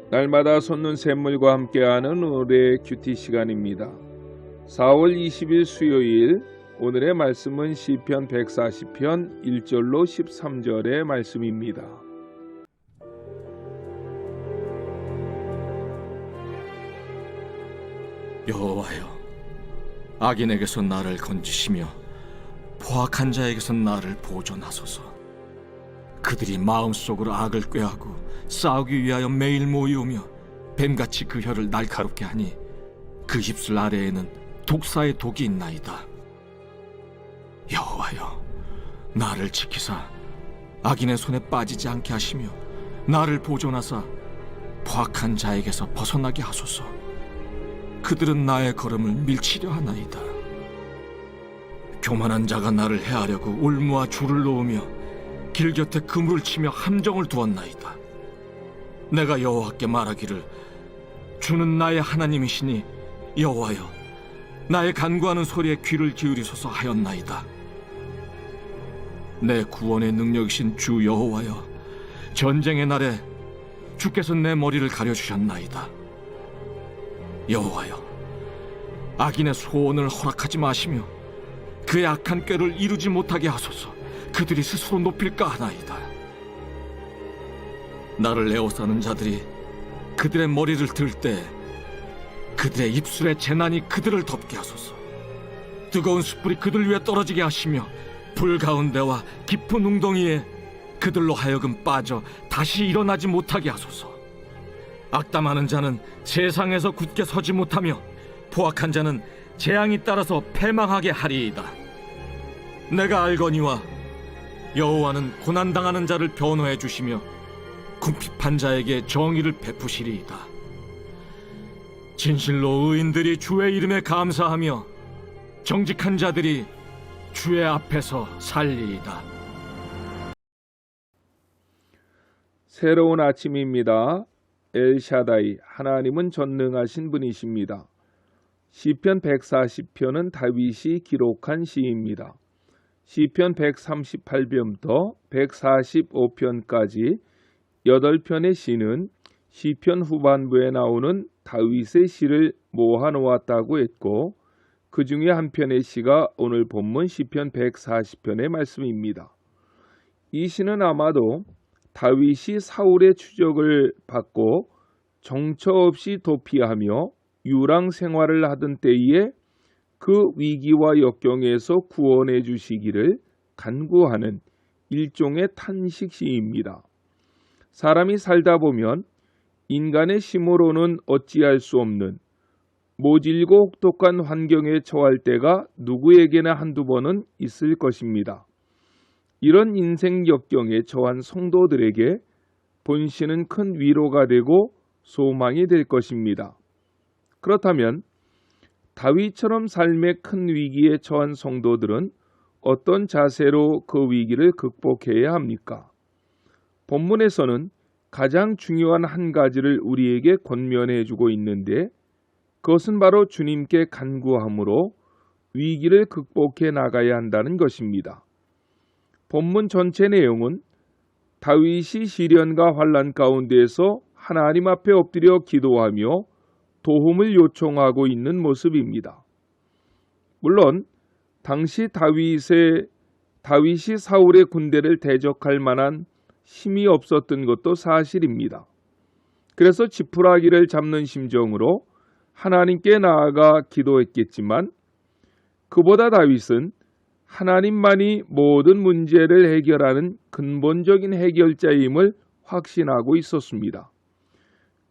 날마다 솟는 샘물과 함께하는 오늘의 큐티 시간입니다. 4월 20일 수요일 오늘의 말씀은 시편 140편 1절로 13절의 말씀입니다. 여호와여, 악인에게서 나를 건지시며 포악한 자에게서 나를 보존하소서. 그들이 마음속으로 악을 꾀하고 싸우기 위하여 매일 모이오며 뱀같이 그 혀를 날카롭게 하니 그 입술 아래에는 독사의 독이 있나이다. 여호와여, 나를 지키사 악인의 손에 빠지지 않게 하시며 나를 보존하사 포악한 자에게서 벗어나게 하소서. 그들은 나의 걸음을 밀치려 하나이다. 교만한 자가 나를 해하려고 올무와 줄을 놓으며 길 곁에 그물을 치며 함정을 두었나이다. 내가 여호와께 말하기를 주는 나의 하나님이시니 여호와여, 나의 간구하는 소리에 귀를 기울이소서 하였나이다. 내 구원의 능력이신 주 여호와여, 전쟁의 날에 주께서 내 머리를 가려주셨나이다. 여호와여, 악인의 소원을 허락하지 마시며 그의 악한 꾀를 이루지 못하게 하소서. 그들이 스스로 높일까 하나이다. 나를 에워싸는 자들이 그들의 머리를 들 때 그들의 입술에 재난이 그들을 덮게 하소서. 뜨거운 숯불이 그들 위에 떨어지게 하시며 불 가운데와 깊은 웅덩이에 그들로 하여금 빠져 다시 일어나지 못하게 하소서. 악담하는 자는 세상에서 굳게 서지 못하며 포악한 자는 재앙이 따라서 패망하게 하리이다. 내가 알거니와 여호와는 고난당하는 자를 변호해 주시며 궁핍한 자에게 정의를 베푸시리이다. 진실로 의인들이 주의 이름에 감사하며 정직한 자들이 주의 앞에서 살리이다. 새로운 아침입니다. 엘샤다이, 하나님은 전능하신 분이십니다. 시편 140편은 다윗이 기록한 시입니다. 시편 138편부터 145편까지 8편의 시는 시편 후반부에 나오는 다윗의 시를 모아놓았다고 했고, 그 중에 한 편의 시가 오늘 본문 시편 140편의 말씀입니다. 이 시는 아마도 다윗이 사울의 추적을 받고 정처 없이 도피하며 유랑 생활을 하던 때에 그 위기와 역경에서 구원해 주시기를 간구하는 일종의 탄식시입니다. 사람이 살다 보면 인간의 힘으로는 어찌할 수 없는 모질고 혹독한 환경에 처할 때가 누구에게나 한두 번은 있을 것입니다. 이런 인생 역경에 처한 성도들에게 본시는 큰 위로가 되고 소망이 될 것입니다. 그렇다면 다윗처럼 삶의 큰 위기에 처한 성도들은 어떤 자세로 그 위기를 극복해야 합니까? 본문에서는 가장 중요한 한 가지를 우리에게 권면해 주고 있는데, 그것은 바로 주님께 간구함으로 위기를 극복해 나가야 한다는 것입니다. 본문 전체 내용은 다윗이 시련과 환난 가운데에서 하나님 앞에 엎드려 기도하며 도움을 요청하고 있는 모습입니다. 물론 당시 다윗이 사울의 군대를 대적할 만한 힘이 없었던 것도 사실입니다. 그래서 지푸라기를 잡는 심정으로 하나님께 나아가 기도했겠지만, 그보다 다윗은 하나님만이 모든 문제를 해결하는 근본적인 해결자임을 확신하고 있었습니다.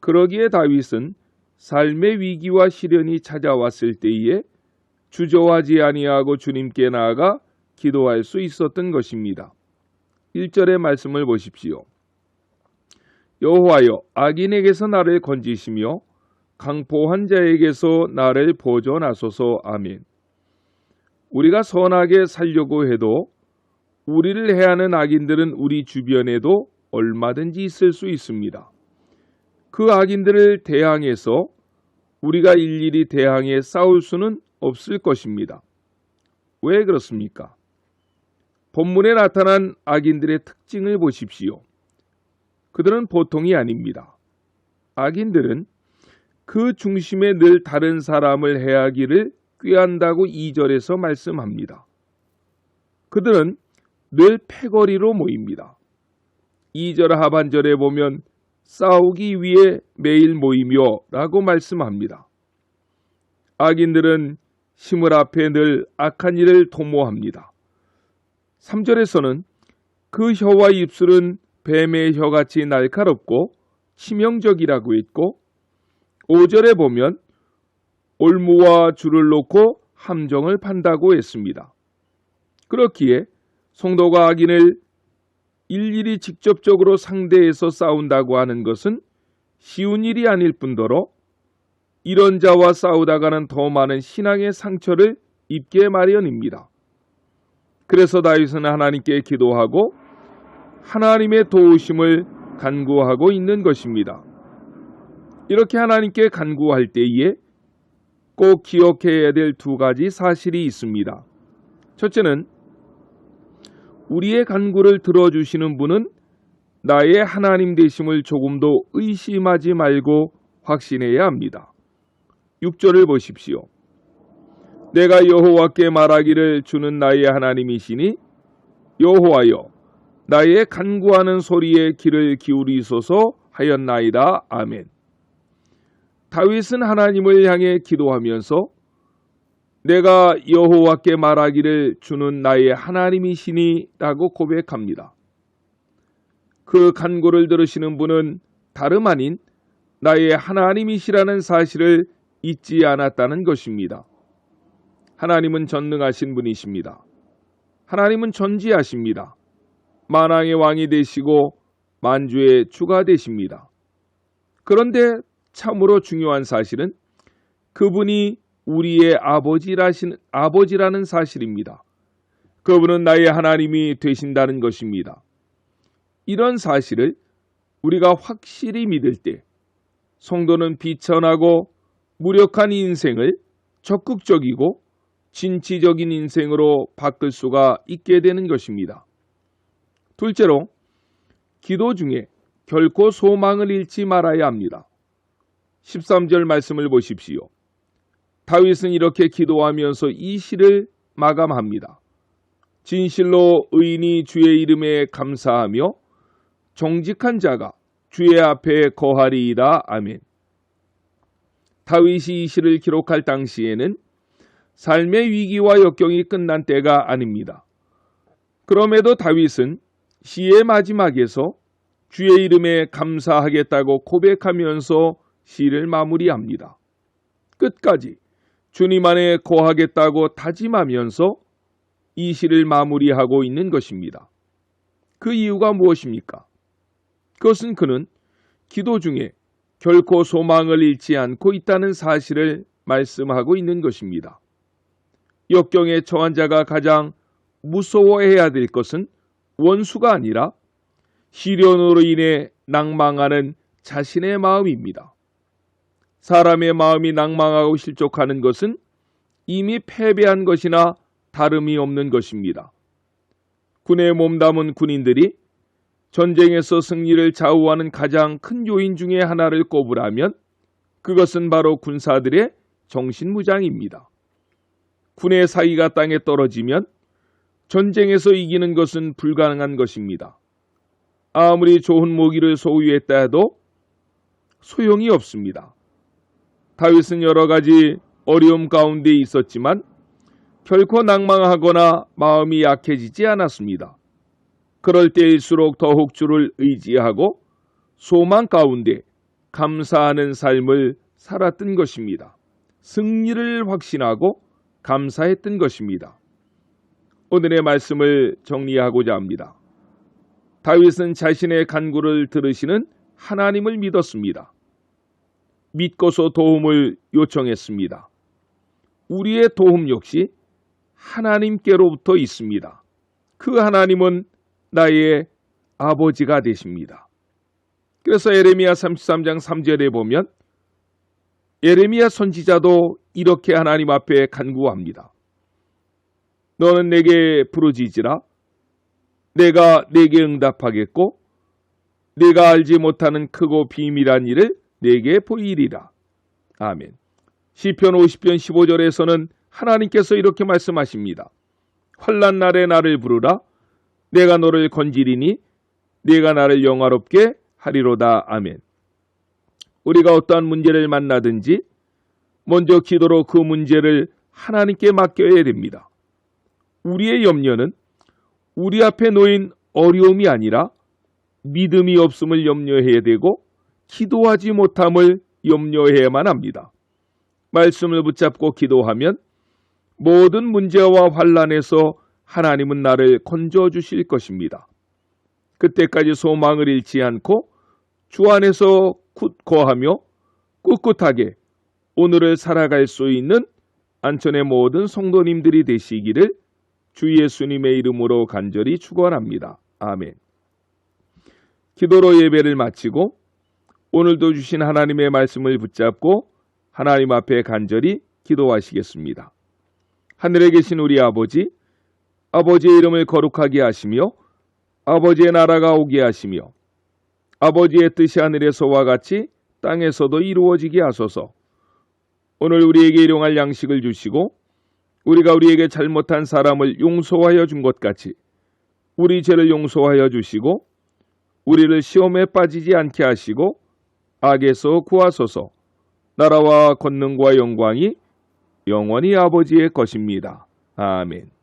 그러기에 다윗은 삶의 위기와 시련이 찾아왔을 때에 주저하지 아니하고 주님께 나아가 기도할 수 있었던 것입니다. 1절의 말씀을 보십시오. 여호와여, 악인에게서 나를 건지시며 강포한 자에게서 나를 보존하소서. 아멘. 우리가 선하게 살려고 해도 우리를 해하는 악인들은 우리 주변에도 얼마든지 있을 수 있습니다. 그 악인들을 대항해서 우리가 일일이 대항해 싸울 수는 없을 것입니다. 왜 그렇습니까? 본문에 나타난 악인들의 특징을 보십시오. 그들은 보통이 아닙니다. 악인들은 그 중심에 늘 다른 사람을 해하기를 꾀한다고 2절에서 말씀합니다. 그들은 늘 패거리로 모입니다. 2절 하반절에 보면 싸우기 위해 매일 모이며 라고 말씀합니다. 악인들은 시물 앞에 늘 악한 일을 도모합니다. 3절에서는 그 혀와 입술은 뱀의 혀같이 날카롭고 치명적이라고 했고 5절에 보면 올무와 줄을 놓고 함정을 판다고 했습니다. 그렇기에 성도가 악인을 일일이 직접적으로 상대해서 싸운다고 하는 것은 쉬운 일이 아닐 뿐더러 이런 자와 싸우다가는 더 많은 신앙의 상처를 입게 마련입니다. 그래서 다윗은 하나님께 기도하고 하나님의 도우심을 간구하고 있는 것입니다. 이렇게 하나님께 간구할 때에 꼭 기억해야 될 2가지 사실이 있습니다. 첫째는 우리의 간구를 들어주시는 분은 나의 하나님 되심을 조금도 의심하지 말고 확신해야 합니다. 6절을 보십시오. 내가 여호와께 말하기를 주는 나의 하나님이시니 여호와여 나의 간구하는 소리에 귀를 기울이소서 하였나이다. 아멘. 다윗은 하나님을 향해 기도하면서 내가 여호와께 말하기를 주는 나의 하나님이시니 라고 고백합니다. 그 간구를 들으시는 분은 다름 아닌 나의 하나님이시라는 사실을 잊지 않았다는 것입니다. 하나님은 전능하신 분이십니다. 하나님은 전지하십니다. 만왕의 왕이 되시고 만주의 주가 되십니다. 그런데 참으로 중요한 사실은 그분이 우리의 아버지라는 사실입니다. 그분은 나의 하나님이 되신다는 것입니다. 이런 사실을 우리가 확실히 믿을 때 성도는 비천하고 무력한 인생을 적극적이고 진취적인 인생으로 바꿀 수가 있게 되는 것입니다. 둘째로 기도 중에 결코 소망을 잃지 말아야 합니다. 13절 말씀을 보십시오. 다윗은 이렇게 기도하면서 이 시를 마감합니다. 진실로 의인이 주의 이름에 감사하며 정직한 자가 주의 앞에 거하리이다. 아멘. 다윗이 이 시를 기록할 당시에는 삶의 위기와 역경이 끝난 때가 아닙니다. 그럼에도 다윗은 시의 마지막에서 주의 이름에 감사하겠다고 고백하면서 시를 마무리합니다. 끝까지 주님 안에 거하겠다고 다짐하면서 이 시를 마무리하고 있는 것입니다. 그 이유가 무엇입니까? 그것은 그는 기도 중에 결코 소망을 잃지 않고 있다는 사실을 말씀하고 있는 것입니다. 역경에 처한 자가 가장 무서워해야 될 것은 원수가 아니라 시련으로 인해 낭망하는 자신의 마음입니다. 사람의 마음이 낭망하고 실족하는 것은 이미 패배한 것이나 다름이 없는 것입니다. 군에 몸담은 군인들이 전쟁에서 승리를 좌우하는 가장 큰 요인 중에 하나를 꼽으라면 그것은 바로 군사들의 정신무장입니다. 군의 사기가 땅에 떨어지면 전쟁에서 이기는 것은 불가능한 것입니다. 아무리 좋은 무기를 소유했다 해도 소용이 없습니다. 다윗은 여러 가지 어려움 가운데 있었지만 결코 낭망하거나 마음이 약해지지 않았습니다. 그럴 때일수록 더욱 주를 의지하고 소망 가운데 감사하는 삶을 살았던 것입니다. 승리를 확신하고 감사했던 것입니다. 오늘의 말씀을 정리하고자 합니다. 다윗은 자신의 간구를 들으시는 하나님을 믿었습니다. 믿고서 도움을 요청했습니다. 우리의 도움 역시 하나님께로부터 있습니다. 그 하나님은 나의 아버지가 되십니다. 그래서 에레미야 33장 3절에 보면 에레미야 선지자도 이렇게 하나님 앞에 간구합니다. 너는 내게 부르짖으라. 내가 내게 응답하겠고 내가 알지 못하는 크고 비밀한 일을 내게 보이리라. 아멘. 시편 50편 15절에서는 하나님께서 이렇게 말씀하십니다. 환난 날에 나를 부르라. 내가 너를 건지리니 네가 나를 영화롭게 하리로다. 아멘. 우리가 어떠한 문제를 만나든지 먼저 기도로 그 문제를 하나님께 맡겨야 됩니다. 우리의 염려는 우리 앞에 놓인 어려움이 아니라 믿음이 없음을 염려해야 되고 기도하지 못함을 염려해야만 합니다. 말씀을 붙잡고 기도하면 모든 문제와 환난에서 하나님은 나를 건져주실 것입니다. 그때까지 소망을 잃지 않고 주 안에서 굳건하며 꿋꿋하게 오늘을 살아갈 수 있는 안천의 모든 성도님들이 되시기를 주 예수님의 이름으로 간절히 축원합니다. 아멘. 기도로 예배를 마치고 오늘도 주신 하나님의 말씀을 붙잡고 하나님 앞에 간절히 기도하시겠습니다. 하늘에 계신 우리 아버지, 아버지의 이름을 거룩하게 하시며 아버지의 나라가 오게 하시며 아버지의 뜻이 하늘에서와 같이 땅에서도 이루어지게 하소서. 오늘 우리에게 일용할 양식을 주시고 우리가 우리에게 잘못한 사람을 용서하여 준 것 같이 우리 죄를 용서하여 주시고 우리를 시험에 빠지지 않게 하시고 악에서 구하소서. 나라와 권능과 영광이 영원히 아버지의 것입니다. 아멘.